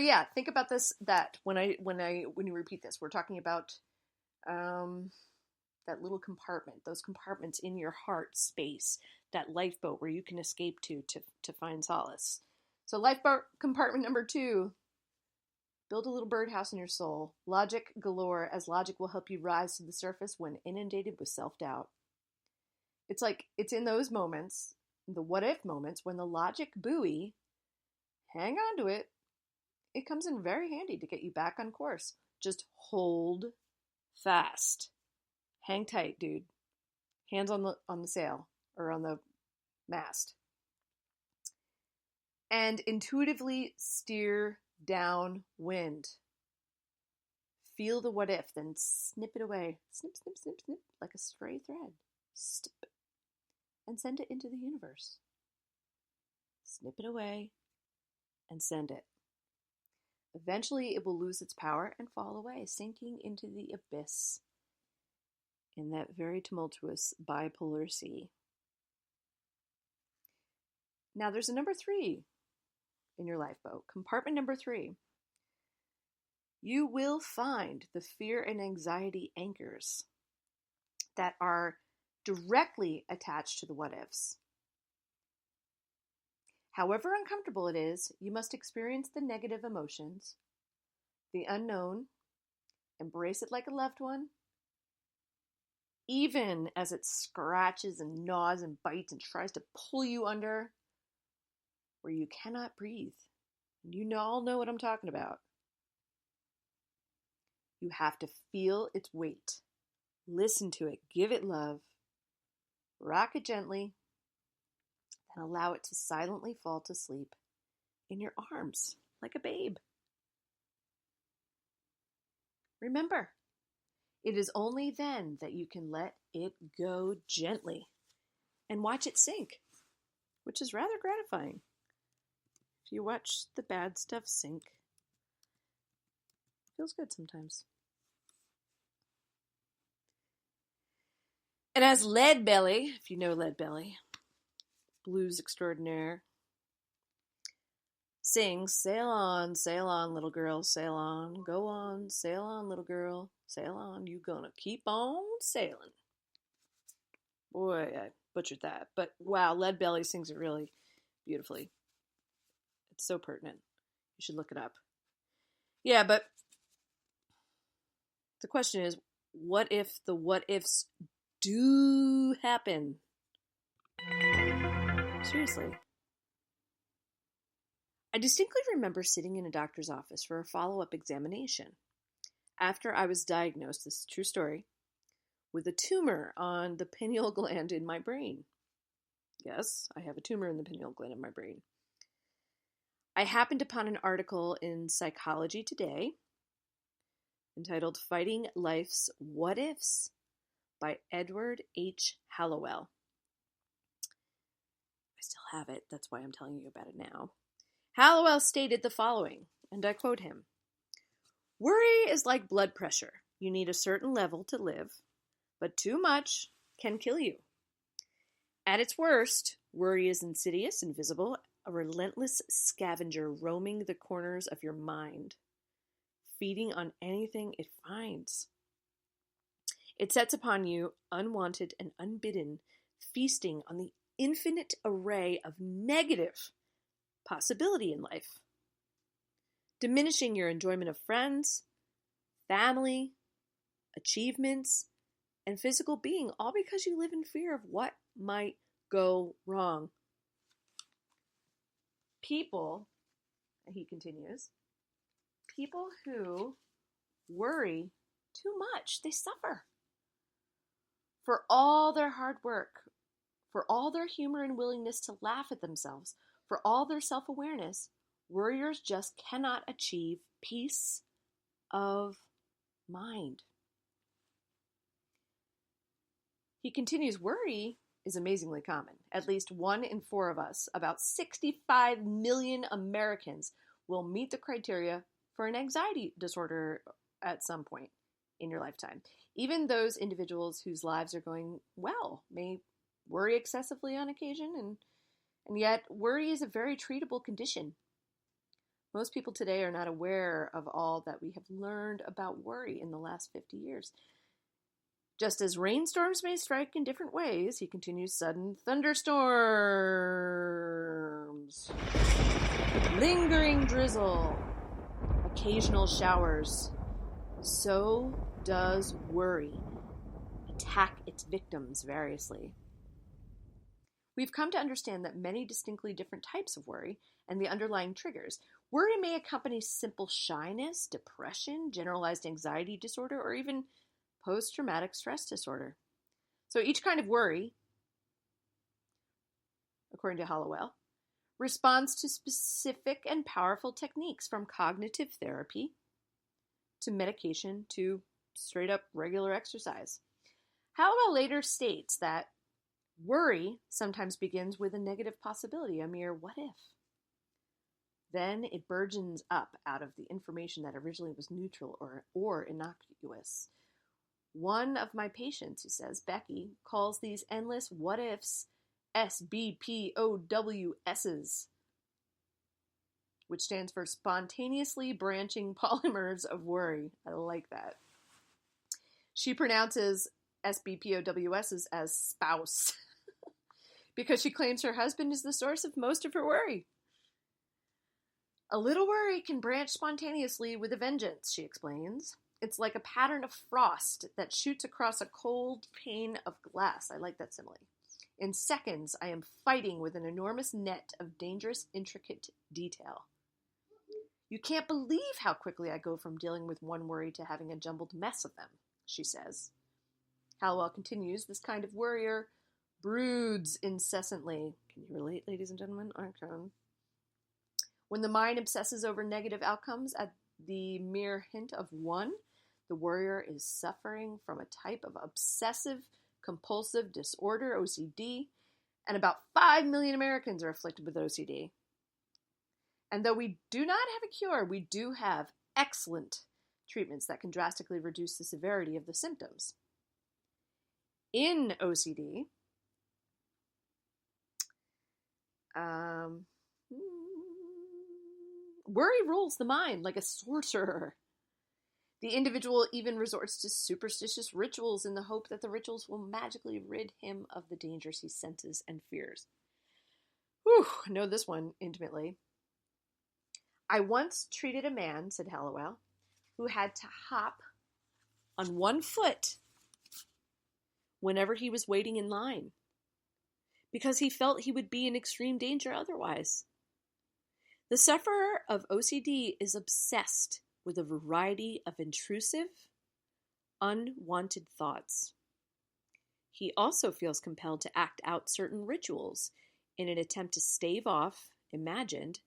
yeah, think about this, that when you repeat this, we're talking about that little compartment, those compartments in your heart space, that lifeboat where you can escape to find solace. So lifeboat compartment number 2, build a little birdhouse in your soul. Logic galore, as logic will help you rise to the surface when inundated with self-doubt. It's like, it's in those moments, the what if moments, when the logic buoy, hang on to it, it comes in very handy to get you back on course. Just hold fast. Hang tight, dude. Hands on the sail or on the mast. And intuitively steer downwind. Feel the what if, then snip it away. Snip, snip, snip, snip, like a stray thread. Snip. And send it into the universe. Snip it away and send it. Eventually, it will lose its power and fall away, sinking into the abyss in that very tumultuous bipolar sea. Now, there's a number 3 in your lifeboat. Compartment number 3. You will find the fear and anxiety anchors that are directly attached to the what ifs. However uncomfortable it is, you must experience the negative emotions, the unknown, embrace it like a loved one, even as it scratches and gnaws and bites and tries to pull you under where you cannot breathe. You all know what I'm talking about. You have to feel its weight. Listen to it. Give it love. Rock it gently. And allow it to silently fall to sleep in your arms like a babe. Remember, it is only then that you can let it go gently and watch it sink, which is rather gratifying. If you watch the bad stuff sink, it feels good sometimes. And as Lead Belly, if you know Lead Belly, blues extraordinaire, sings, sail on, little girl, sail on, go on, sail on, little girl, sail on, you gonna keep on sailing. Boy, I butchered that, but wow, Lead Belly sings it really beautifully. It's so pertinent. You should look it up. Yeah, but the question is, what if the what ifs do happen? Seriously. I distinctly remember sitting in a doctor's office for a follow-up examination after I was diagnosed, this is a true story, with a tumor on the pineal gland in my brain. Yes, I have a tumor in the pineal gland in my brain. I happened upon an article in Psychology Today entitled Fighting Life's What Ifs by Edward H. Hallowell. I still have it, that's why I'm telling you about it now. Hallowell stated the following, and I quote him, "Worry is like blood pressure. You need a certain level to live, but too much can kill you. At its worst, worry is insidious, invisible, a relentless scavenger roaming the corners of your mind, feeding on anything it finds. It sets upon you, unwanted and unbidden, feasting on the infinite array of negative possibility in life, diminishing your enjoyment of friends, family, achievements, and physical being, all because you live in fear of what might go wrong. People," he continues, "people who worry too much, they suffer. For all their hard work, for all their humor and willingness to laugh at themselves, for all their self-awareness, worriers just cannot achieve peace of mind." He continues, "Worry is amazingly common. At least 1 in 4 of us, about 65 million Americans, will meet the criteria for an anxiety disorder at some point in your lifetime. Even those individuals whose lives are going well may worry excessively on occasion, and yet worry is a very treatable condition. Most people today are not aware of all that we have learned about worry in the last 50 years. Just as rainstorms may strike in different ways, he continues, sudden thunderstorms, lingering drizzle, occasional showers. So does worry attack its victims variously. We've come to understand that many distinctly different types of worry and the underlying triggers. Worry may accompany simple shyness, depression, generalized anxiety disorder, or even post-traumatic stress disorder. So each kind of worry, according to Hollowell, responds to specific and powerful techniques, from cognitive therapy to medication to straight up regular exercise. Hollowell later states that worry sometimes begins with a negative possibility, a mere what if. Then it burgeons up out of the information that originally was neutral or innocuous. One of my patients, he says, Becky, calls these endless what ifs SBPOWSs, which stands for spontaneously branching polymers of worry. I like that. She pronounces SBPOWSs as spouse because she claims her husband is the source of most of her worry. A little worry can branch spontaneously with a vengeance, she explains. It's like a pattern of frost that shoots across a cold pane of glass. I like that simile. In seconds, I am fighting with an enormous net of dangerous, intricate detail. You can't believe how quickly I go from dealing with one worry to having a jumbled mess of them, she says. Hallowell continues, this kind of worrier broods incessantly. Can you relate, ladies and gentlemen? I can. When the mind obsesses over negative outcomes at the mere hint of one, the worrier is suffering from a type of obsessive-compulsive disorder, OCD, and about 5 million Americans are afflicted with OCD. And though we do not have a cure, we do have excellent treatments that can drastically reduce the severity of the symptoms. In OCD, worry rules the mind like a sorcerer. The individual even resorts to superstitious rituals in the hope that the rituals will magically rid him of the dangers he senses and fears. Whew, I know this one intimately. I once treated a man, said Hallowell, who had to hop on one foot whenever he was waiting in line because he felt he would be in extreme danger otherwise. The sufferer of OCD is obsessed with a variety of intrusive, unwanted thoughts. He also feels compelled to act out certain rituals in an attempt to stave off imagined,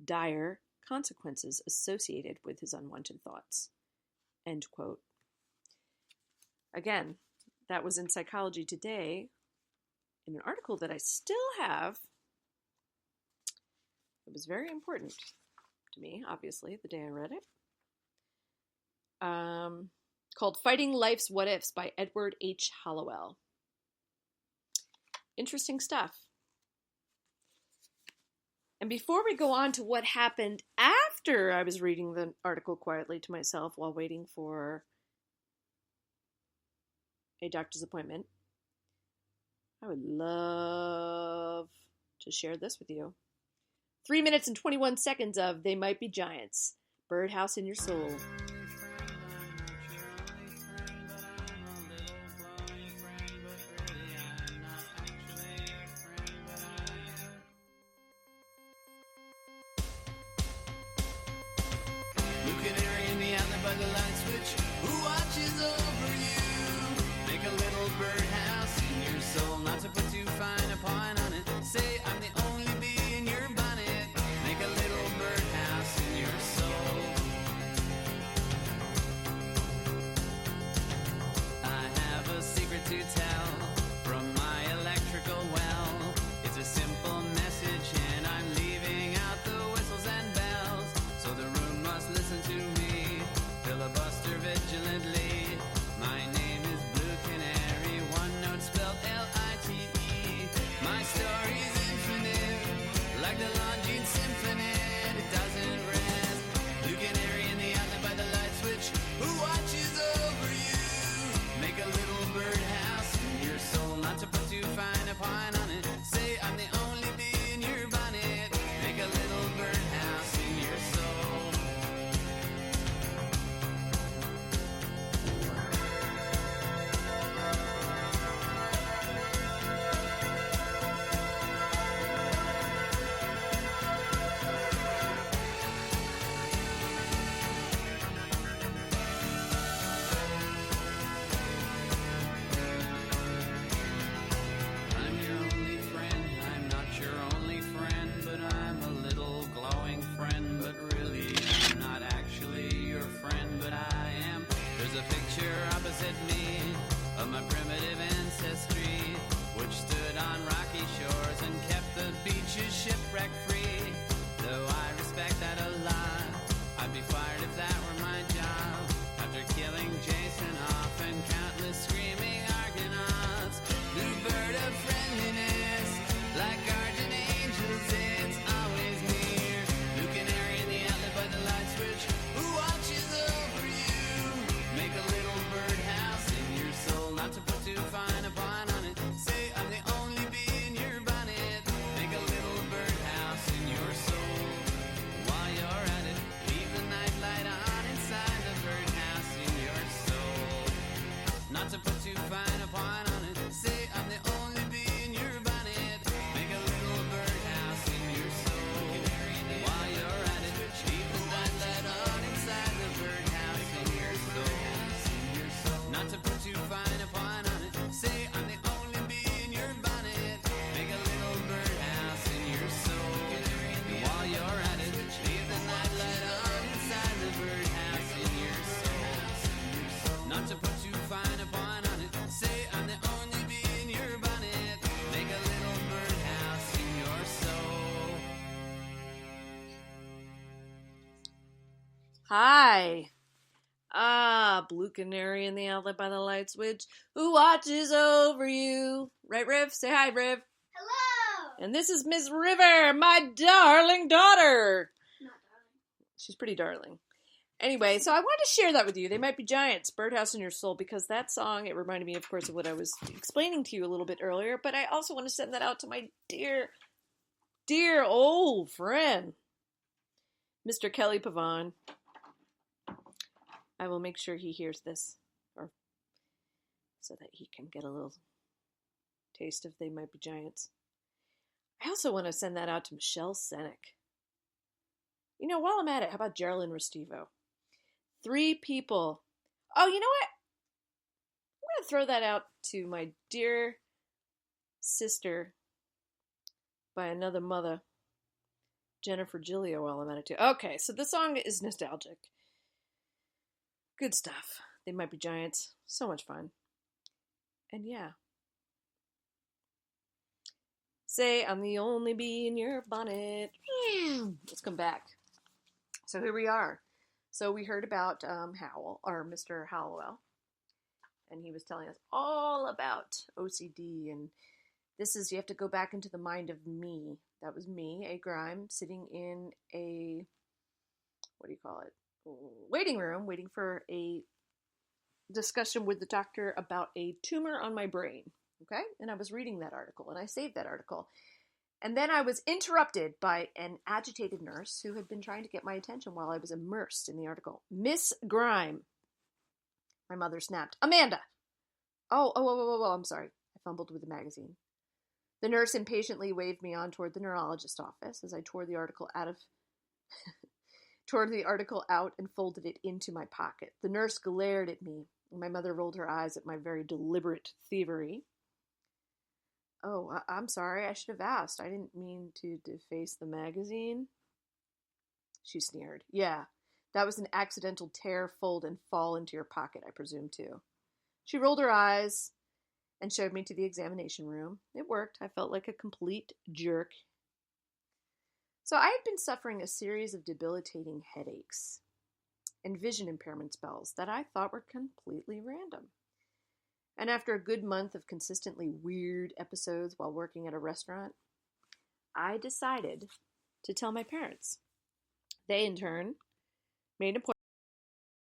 dire consequences associated with his unwanted thoughts. End quote. Again, that was in Psychology Today in an article that I still have. It was very important to me, obviously, the day I read it. Called Fighting Life's What Ifs by Edward H. Hallowell. Interesting stuff. And before we go on to what happened after I was reading the article quietly to myself while waiting for a doctor's appointment, I would love to share this with you. 3 minutes and 21 seconds of They Might Be Giants. Birdhouse in Your Soul. The light switch, who watches over you? Make a little birdhouse in your soul, not to put too fine a point on it. Say I'm the only bee in your bonnet. Make a little birdhouse in your soul. I have a secret to tell from my electrical well. It's a simple message and I'm leaving out the whistles and bells. So the room must listen to me. Filibuster Hi. Ah, blue canary in the outlet by the light switch. Who watches over you? Right, Riv? Say hi, Riv. Hello! And this is Miss River, my darling daughter. Not darling. She's pretty darling. Anyway, so I wanted to share that with you. They Might Be Giants, Birdhouse in Your Soul, because that song, it reminded me, of course, of what I was explaining to you a little bit earlier, but I also want to send that out to my dear, dear old friend, Mr. Kelly Pavon. I will make sure he hears this, or so that he can get a little taste of They Might Be Giants. I also want to send that out to Michelle Senek. You know, while I'm at it, how about Geraldine Restivo? 3 people. Oh, you know what? I'm going to throw that out to my dear sister by another mother, Jennifer Gilio, while I'm at it too. Okay, so the song is nostalgic. Good stuff. They Might Be Giants. So much fun. And yeah. Say, I'm the only bee in your bonnet. Let's come back. So here we are. So we heard about Howell, or Mr. Hallowell, and he was telling us all about OCD, and this is, you have to go back into the mind of me. That was me, A. Grime, sitting in a, what do you call it, waiting room, waiting for a discussion with the doctor about a tumor on my brain, okay? And I was reading that article, and I saved that article. And then I was interrupted by an agitated nurse who had been trying to get my attention while I was immersed in the article. Miss Grime. My mother snapped. Amanda! Oh, I'm sorry. I fumbled with the magazine. The nurse impatiently waved me on toward the neurologist's office as I tore the article out and folded it into my pocket. The nurse glared at me, and my mother rolled her eyes at my very deliberate thievery. Oh, I'm sorry. I should have asked. I didn't mean to deface the magazine. She sneered. Yeah, that was an accidental tear, fold, and fall into your pocket, I presume, too. She rolled her eyes and showed me to the examination room. It worked. I felt like a complete jerk. So I had been suffering a series of debilitating headaches and vision impairment spells that I thought were completely random. And after a good month of consistently weird episodes while working at a restaurant, I decided to tell my parents. They, in turn, made an appointment